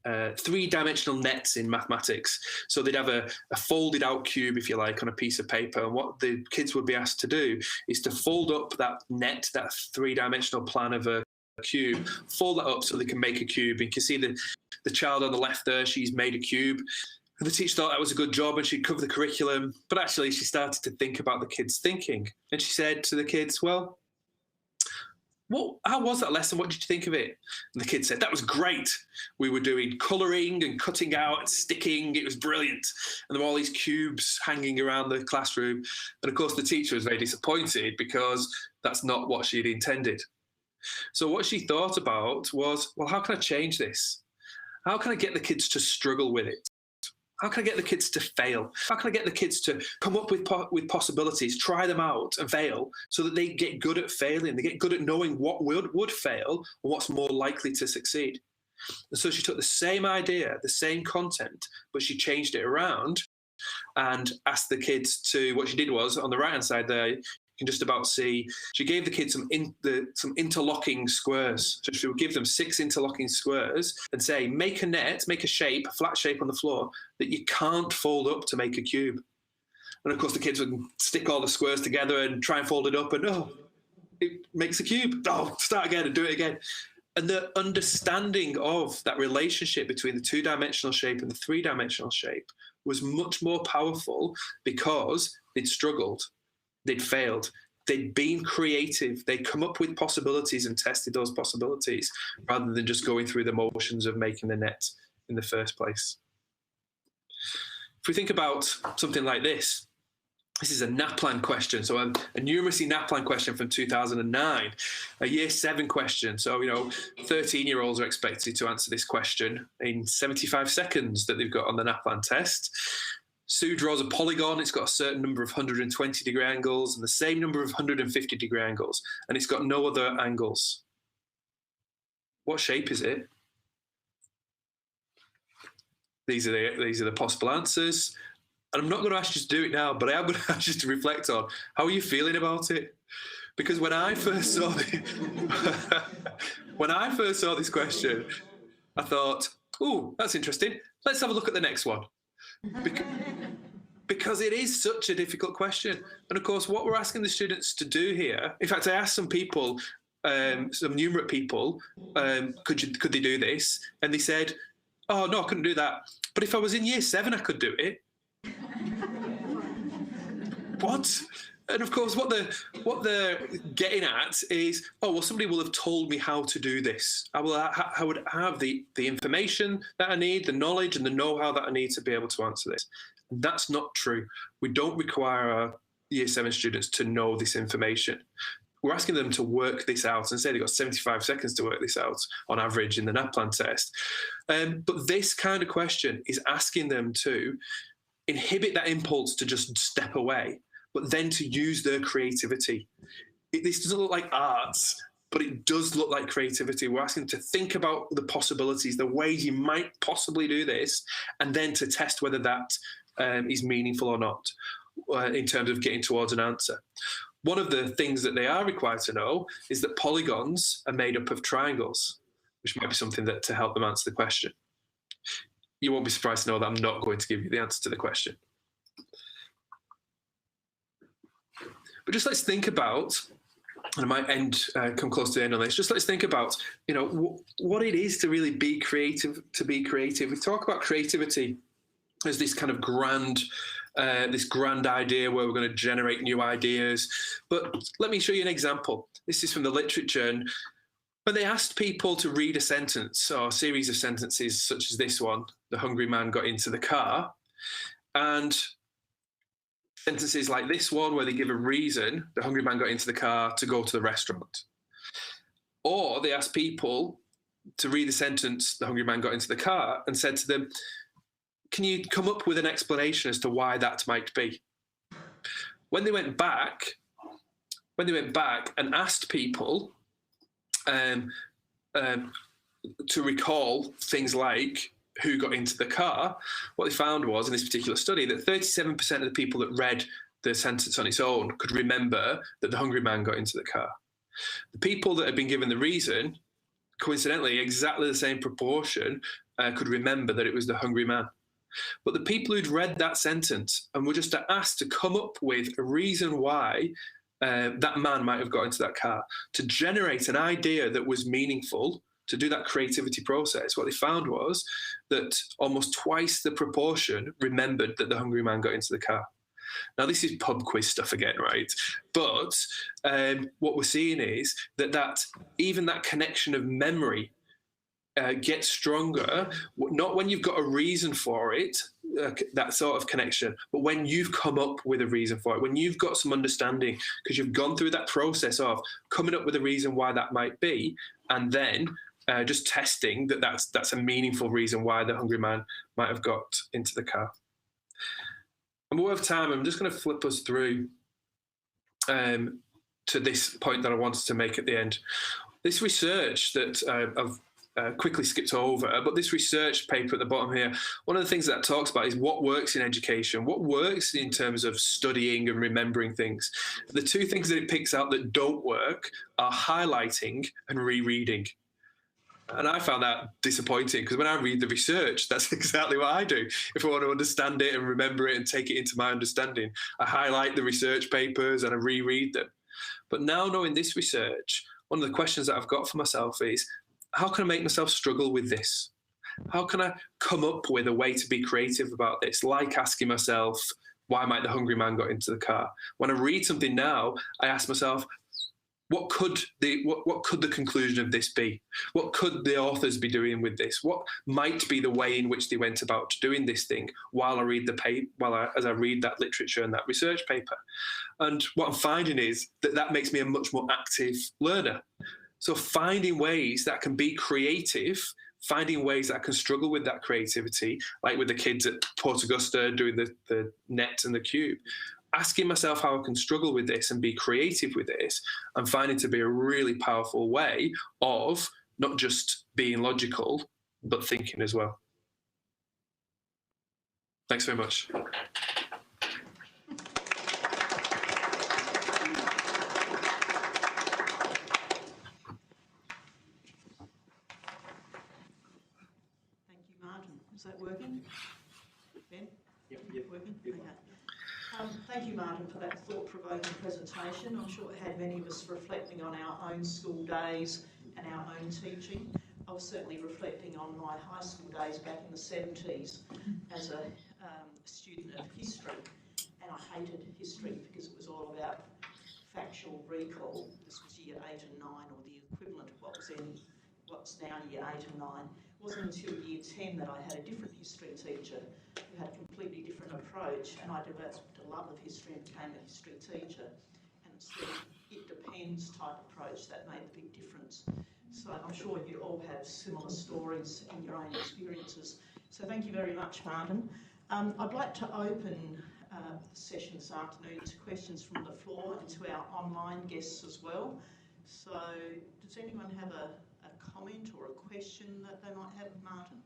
3-dimensional nets in mathematics. So they'd have a folded out cube, if you like, on a piece of paper. And what the kids would be asked to do is to fold up that net, that 3-dimensional plan of a cube, fold that up so they can make a cube. And you can see the child on the left there, she's made a cube. And the teacher thought that was a good job and she'd cover the curriculum. But actually, she started to think about the kids' thinking. And she said to the kids, well, how was that lesson? What did you think of it? And the kids said, that was great. We were doing colouring and cutting out and sticking. It was brilliant. And there were all these cubes hanging around the classroom. And of course, the teacher was very disappointed, because that's not what she'd intended. So what she thought about was, well, how can I change this? How can I get the kids to struggle with it? How can I get the kids to fail? How can I get the kids to come up with possibilities, try them out and fail, so that they get good at failing? They get good at knowing what would fail and what's more likely to succeed. And so she took the same idea, the same content, but she changed it around and asked the kids to, what she did was, on the right-hand side there, you can just about see, she gave the kids some interlocking squares. So she would give them 6 interlocking squares and say, make a net, make a shape, a flat shape on the floor that you can't fold up to make a cube. And of course, the kids would stick all the squares together and try and fold it up, and it makes a cube. Start again and do it again. And the understanding of that relationship between the 2-dimensional shape and the 3-dimensional shape was much more powerful, because they'd struggled. They'd failed. they'd been creative. They'd come up with possibilities and tested those possibilities rather than just going through the motions of making the net in the first place. If we think about something like this is a NAPLAN question. So a numeracy NAPLAN question from 2009, a year 7 question. So, 13-year-olds are expected to answer this question in 75 seconds that they've got on the NAPLAN test. Sue draws a polygon. It's got a certain number of 120-degree angles and the same number of 150-degree angles, and it's got no other angles. What shape is it? These are the possible answers. And I'm not going to ask you to do it now, but I am going to ask you to reflect on how are you feeling about it? Because when I first saw this question, I thought, "Oh, that's interesting. Let's have a look at the next one." Because it is such a difficult question. And of course, what we're asking the students to do here, in fact, I asked some people, some numerate people, could they do this? And they said, "Oh, no, I couldn't do that. But if I was in year 7, I could do it." What? And of course, what they're getting at is, oh, well, somebody will have told me how to do this. I would have the information that I need, the knowledge and the know-how that I need to be able to answer this. And that's not true. We don't require our year 7 students to know this information. We're asking them to work this out, and say they've got 75 seconds to work this out on average in the NAPLAN test. But this kind of question is asking them to inhibit that impulse to just step away, but then to use their creativity. This doesn't look like arts, but it does look like creativity. We're asking them to think about the possibilities, the ways you might possibly do this, and then to test whether that is meaningful or not in terms of getting towards an answer. One of the things that they are required to know is that polygons are made up of triangles, which might be something that to help them answer the question. You won't be surprised to know that I'm not going to give you the answer to the question. But just let's think about, and I might come close to the end on this, just let's think about, what it is to really be creative, We talk about creativity as this kind of grand idea where we're going to generate new ideas. But let me show you an example. This is from the literature. And when they asked people to read a sentence or a series of sentences such as this one, the hungry man got into the car, and sentences like this one where they give a reason, the hungry man got into the car to go to the restaurant. Or they asked people to read the sentence, the hungry man got into the car, and said to them, can you come up with an explanation as to why that might be? When they went back and asked people to recall things like who got into the car, what they found was, in this particular study, that 37% of the people that read the sentence on its own could remember that the hungry man got into the car. The people that had been given the reason, coincidentally, exactly the same proportion could remember that it was the hungry man. But the people who'd read that sentence and were just asked to come up with a reason why that man might have got into that car, to generate an idea that was meaningful, to do that creativity process, what they found was that almost twice the proportion remembered that the hungry man got into the car. Now, this is pub quiz stuff again, right? But what we're seeing is that even that connection of memory gets stronger, not when you've got a reason for it, that sort of connection, but when you've come up with a reason for it, when you've got some understanding, because you've gone through that process of coming up with a reason why that might be, and then just testing that's a meaningful reason why the hungry man might have got into the car. I'm aware of time. I'm just going to flip us through to this point that I wanted to make at the end. This research that I've quickly skipped over, but this research paper at the bottom here, one of the things that talks about is what works in education, what works in terms of studying and remembering things. The two things that it picks out that don't work are highlighting and rereading. And I found that disappointing, because when I read the research, that's exactly what I do. If I want to understand it and remember it and take it into my understanding, I highlight the research papers and I reread them. But now, knowing this research, one of the questions that I've got for myself is, how can I make myself struggle with this? How can I come up with a way to be creative about this? Like asking myself, why might the hungry man got into the car? When I read something now, I ask myself, what could the conclusion of this be? What could the authors be doing with this? What might be the way in which they went about doing this thing while I read as I read that literature and that research paper? And what I'm finding is that makes me a much more active learner. So finding ways that can be creative, finding ways that I can struggle with that creativity, like with the kids at Port Augusta doing the net and the cube, asking myself how I can struggle with this and be creative with this, and finding to be a really powerful way of not just being logical, but thinking as well. Thanks very much. Is that working? Ben? Yep. Working? Okay. Thank you, Martin, for that thought-provoking presentation. I'm sure it had many of us reflecting on our own school days and our own teaching. I was certainly reflecting on my high school days back in the 70s as a student of history, and I hated history because it was all about factual recall. This was year 8 and 9, or the equivalent of what's now year 8 and 9. It wasn't until year 10 that I had a different history teacher who had a completely different approach, and I developed a love of history and became a history teacher. And it's the it depends type approach that made the big difference. So I'm sure you all have similar stories in your own experiences. So thank you very much, Martin. I'd like to open the session this afternoon to questions from the floor and to our online guests as well. So does anyone have a comment or a question that they might have of Martin?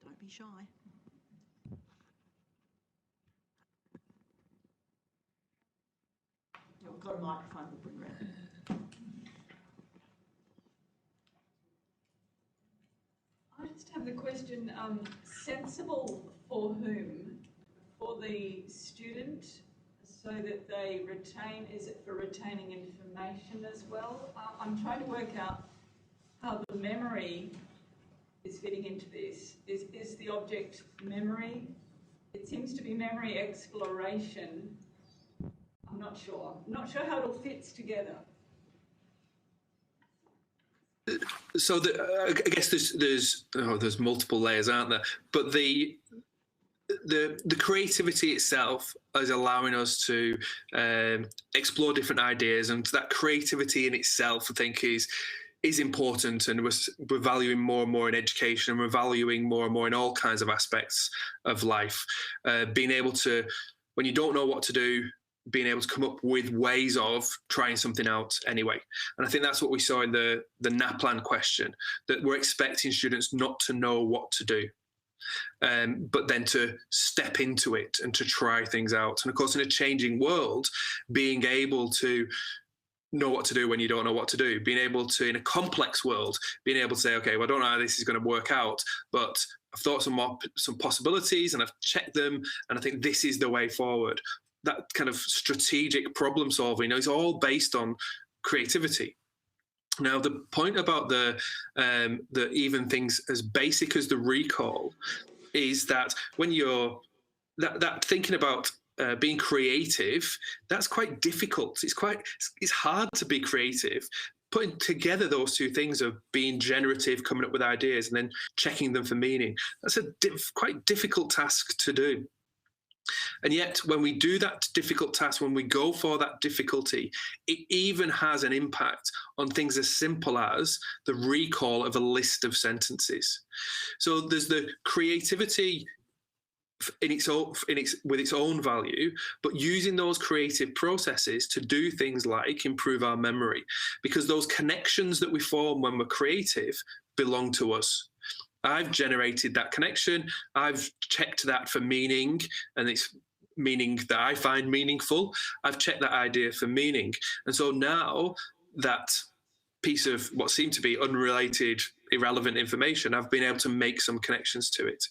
Don't be shy. Yeah, we've got a microphone we'll bring around. I just have the question, sensible for whom? For the student, so that they retain, is it for retaining information as well? I'm trying to work out how the memory is fitting into this. Is the object memory? It seems to be memory exploration. I'm not sure. I'm not sure how it all fits together. So I guess there's multiple layers, aren't there? But the creativity itself is allowing us to explore different ideas, and that creativity in itself, I think, is important, and we're valuing more and more in education, and we're valuing more and more in all kinds of aspects of life. Being able to, when you don't know what to do, being able to come up with ways of trying something out anyway. And I think that's what we saw in the NAPLAN question, that we're expecting students not to know what to do, but then to step into it and to try things out. And of course, in a changing world, being able to know what to do when you don't know what to do, being able to, in a complex world, being able to say, okay, well, I don't know how this is going to work out, but I've thought some possibilities and I've checked them, and I think this is the way forward. That kind of strategic problem solving is all based on creativity. Now, the point about the even things as basic as the recall is that when you're that thinking about being creative, that's quite difficult. It's hard to be creative. Putting together those two things of being generative, coming up with ideas, and then checking them for meaning, that's a quite difficult task to do. And yet, when we do that difficult task, when we go for that difficulty, it even has an impact on things as simple as the recall of a list of sentences. So there's the creativity with its own value, but using those creative processes to do things like improve our memory, because those connections that we form when we're creative belong to us. I've generated that connection. I've checked that for meaning, and it's meaning that I find meaningful. I've checked that idea for meaning. And so now that piece of what seemed to be unrelated, irrelevant information, I've been able to make some connections to it.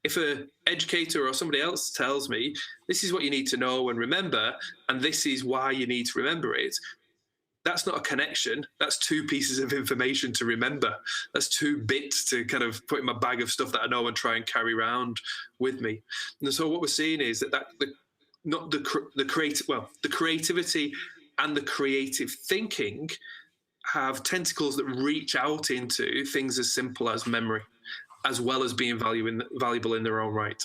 If an educator or somebody else tells me, this is what you need to know and remember, and this is why you need to remember it, that's not a connection. That's two pieces of information to remember. That's two bits to kind of put in my bag of stuff that I know and try and carry around with me. And so what we're seeing is that the creativity and the creative thinking have tentacles that reach out into things as simple as memory, as well as being valuable in their own right.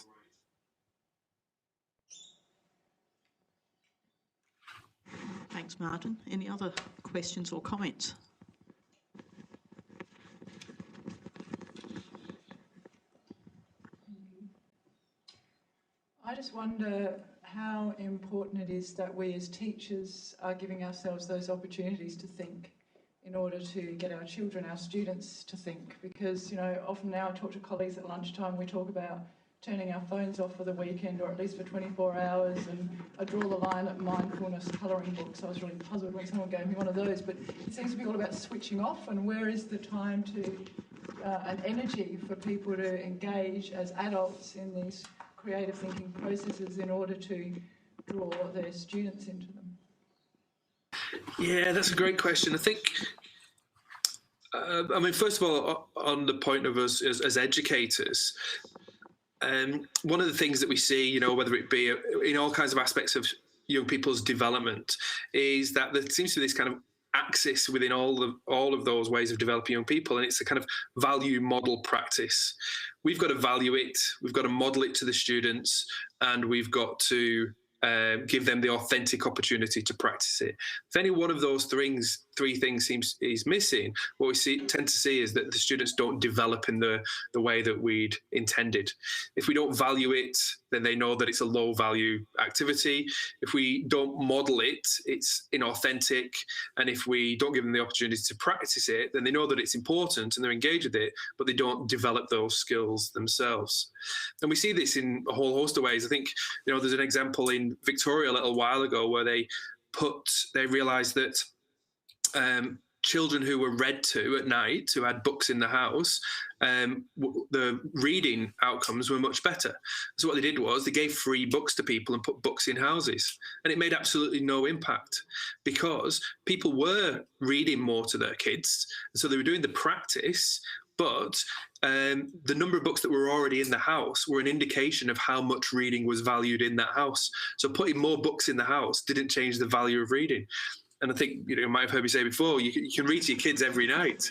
Thanks, Martin. Any other questions or comments? I just wonder how important it is that we as teachers are giving ourselves those opportunities to think in order to get our children, our students to think. Because, you know, often now I talk to colleagues at lunchtime, we talk about turning our phones off for the weekend or at least for 24 hours, and I draw the line at mindfulness colouring books. I was really puzzled when someone gave me one of those, but it seems to be all about switching off, and where is the time to and energy for people to engage as adults in these creative thinking processes in order to draw their students into them? Yeah, that's a great question. I think, I mean, first of all, on the point of us as educators, one of the things that we see, you know, whether it be in all kinds of aspects of young people's development, is that there seems to be this kind of axis within all of those ways of developing young people, and it's a kind of value model practice. We've got to value it, we've got to model it to the students, and we've got to give them the authentic opportunity to practice it. If any one of those three things is missing, what we tend to see is that the students don't develop in the way that we'd intended. If we don't value it, then they know that it's a low value activity. If we don't model it, it's inauthentic. And if we don't give them the opportunity to practice it, then they know that it's important and they're engaged with it, but they don't develop those skills themselves. And we see this in a whole host of ways. I think, you know, there's an example in Victoria a little while ago where they realised that children who were read to at night, who had books in the house, the reading outcomes were much better. So what they did was they gave free books to people and put books in houses, and it made absolutely no impact because people were reading more to their kids, so they were doing the practice, but the number of books that were already in the house were an indication of how much reading was valued in that house. So putting more books in the house didn't change the value of reading. And I think, you know, you might have heard me say before, you can read to your kids every night,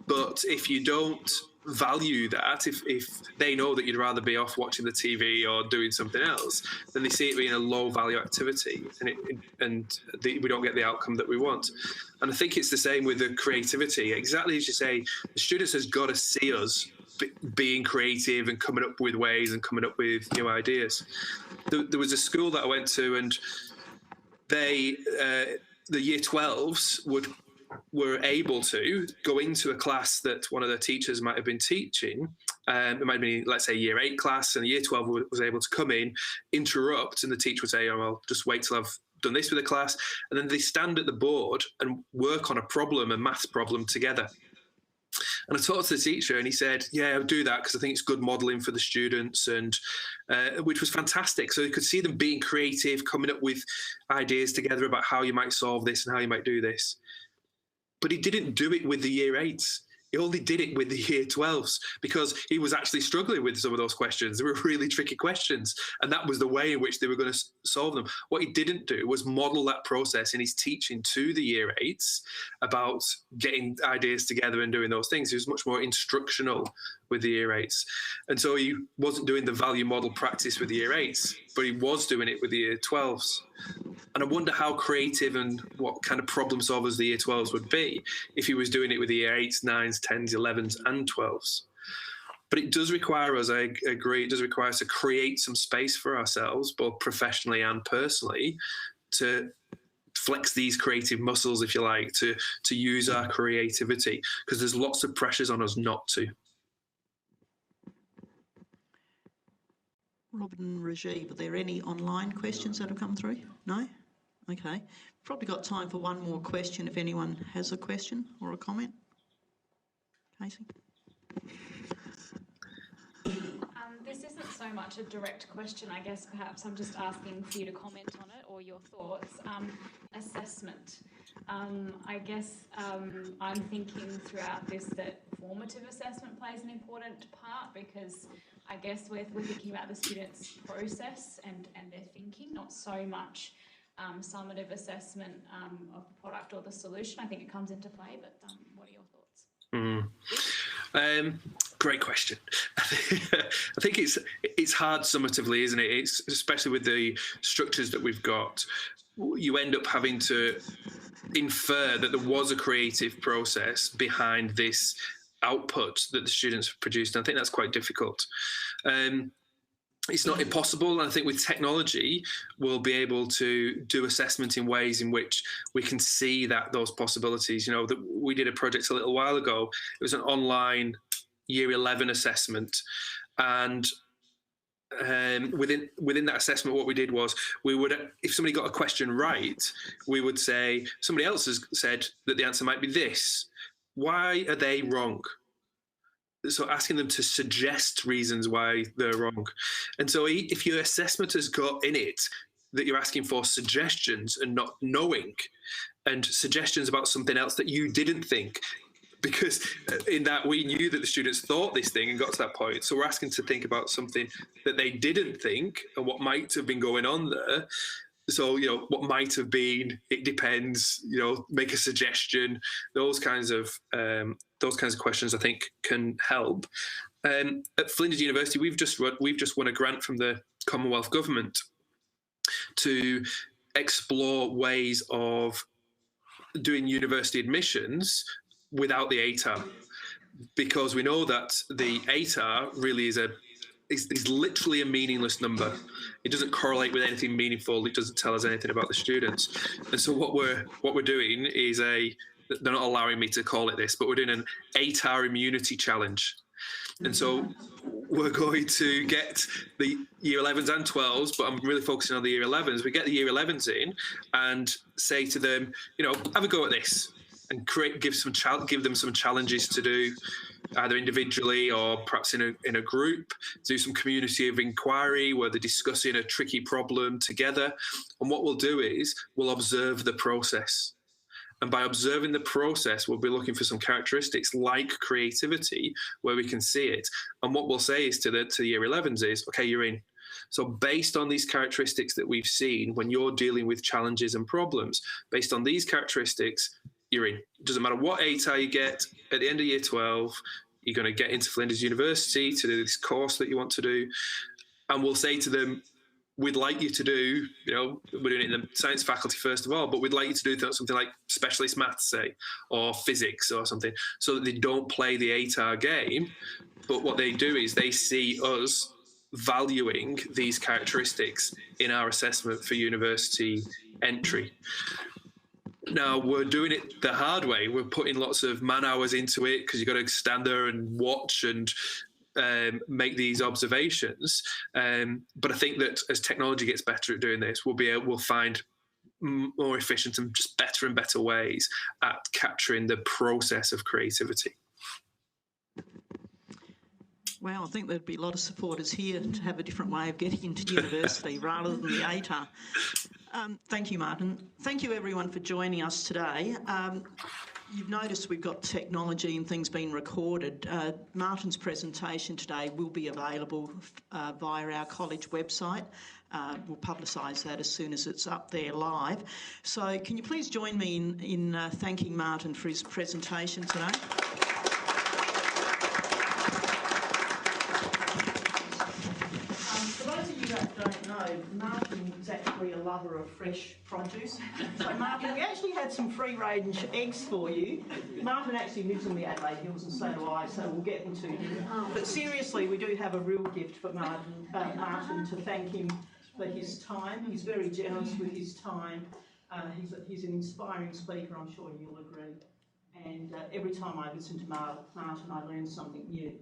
but if you don't value that, if they know that you'd rather be off watching the TV or doing something else, then they see it being a low value activity, and we don't get the outcome that we want. And I think it's the same with the creativity. Exactly as you say, the students has got to see us being creative and coming up with ways and coming up with new ideas. There was a school that I went to, and the year 12s were able to go into a class that one of their teachers might have been teaching. It might have been, let's say, year 8 class, and the year 12 was able to come in, interrupt, and the teacher would say, oh, well, just wait till I've done this with the class. And then they stand at the board and work on a maths problem together. And I talked to the teacher, and he said, yeah, I'll do that because I think it's good modelling for the students, and which was fantastic. So you could see them being creative, coming up with ideas together about how you might solve this and how you might do this. But he didn't do it with the year 8s. He only did it with the year 12s because he was actually struggling with some of those questions. They were really tricky questions, and that was the way in which they were going to solve them. What he didn't do was model that process in his teaching to the year 8s about getting ideas together and doing those things. He was much more instructional with the year 8s. And so he wasn't doing the value model practice with the year 8s, but he was doing it with the year 12s. And I wonder how creative and what kind of problem solvers the year 12s would be if he was doing it with the year 8s, 9s, 10s, 11s and 12s. But it does require us, I agree, it does require us to create some space for ourselves, both professionally and personally, to flex these creative muscles, if you like, to use our creativity, because there's lots of pressures on us not to. Robin and Rajiv, are there any online questions that have come through? No? Okay. Probably got time for one more question if anyone has a question or a comment. Casey? This isn't so much a direct question, I guess perhaps I'm just asking for you to comment on it or your thoughts. Assessment. I guess I'm thinking throughout this that formative assessment plays an important part, because I guess we're thinking about the students' process and their thinking, not so much summative assessment of the product or the solution. I think it comes into play, but what are your thoughts? Great question. I think it's hard summatively, isn't it? It's especially with the structures that we've got. You end up having to infer that there was a creative process behind this output that the students have produced. And I think that's quite difficult. It's not impossible. And I think with technology, we'll be able to do assessment in ways in which we can see that those possibilities. You know, that we did a project a little while ago. It was an online Year 11 assessment, and within that assessment, what we did was we would, if somebody got a question right, we would say somebody else has said that the answer might be this. Why are they wrong? So asking them to suggest reasons why they're wrong. And so if your assessment has got in it that you're asking for suggestions and not knowing, and suggestions about something else that you didn't think, because in that we knew that the students thought this thing and got to that point. So we're asking to think about something that they didn't think and what might have been going on there. So, you know, what might have been, it depends, you know, make a suggestion, those kinds of questions I think can help. At Flinders University, we've just won a grant from the Commonwealth Government to explore ways of doing university admissions without the ATAR, because we know that the ATAR really is literally a meaningless number. It doesn't correlate with anything meaningful. It doesn't tell us anything about the students. And so what we're doing is they're not allowing me to call it this, but we're doing an ATAR immunity challenge. And so we're going to get the Year 11s and 12s, but I'm really focusing on the Year 11s. We get the Year 11s in and say to them, you know, have a go at this, and give them some challenges to do, either individually or perhaps in a group. Do some community of inquiry where they're discussing a tricky problem together. And what we'll do is we'll observe the process. And by observing the process, we'll be looking for some characteristics like creativity where we can see it. And what we'll say is to the Year 11s is, okay, you're in. So based on these characteristics that we've seen when you're dealing with challenges and problems, based on these characteristics, you're in. It doesn't matter what ATAR you get at the end of Year 12, you're going to get into Flinders University to do this course that you want to do. And we'll say to them, we'd like you to do, you know, we're doing it in the science faculty first of all, but we'd like you to do something like specialist maths, say, or physics or something, so that they don't play the ATAR game. But what they do is they see us valuing these characteristics in our assessment for university entry. Now, we're doing it the hard way. We're putting lots of man hours into it because you've got to stand there and watch and make these observations. But I think that as technology gets better at doing this, we'll find more efficient and just better and better ways at capturing the process of creativity. Well, I think there'd be a lot of supporters here to have a different way of getting into university rather than the ATAR. Thank you, Martin. Thank you, everyone, for joining us today. You've noticed we've got technology and things being recorded. Martin's presentation today will be available via our college website. We'll publicise that as soon as it's up there live. So can you please join me in thanking Martin for his presentation today? For those of you that don't know, Martin is actually a lover of fresh produce. So Martin, we actually had some free-range eggs for you. Martin actually lives in the Adelaide Hills and so do I, so we'll get them to him. But seriously, we do have a real gift for Martin to thank him for his time. He's very generous with his time. He's an inspiring speaker, I'm sure you'll agree. And every time I listen to Martin, I learn something new.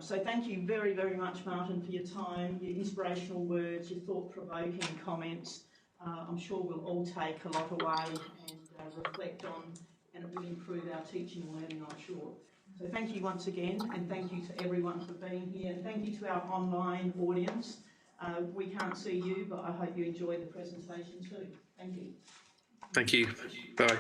So thank you very, very much, Martin, for your time, your inspirational words, your thought-provoking comments. I'm sure we'll all take a lot away and reflect on, and it will improve our teaching and learning, I'm sure. So thank you once again, and thank you to everyone for being here, and thank you to our online audience. We can't see you, but I hope you enjoyed the presentation too. Thank you. Thank you. Bye.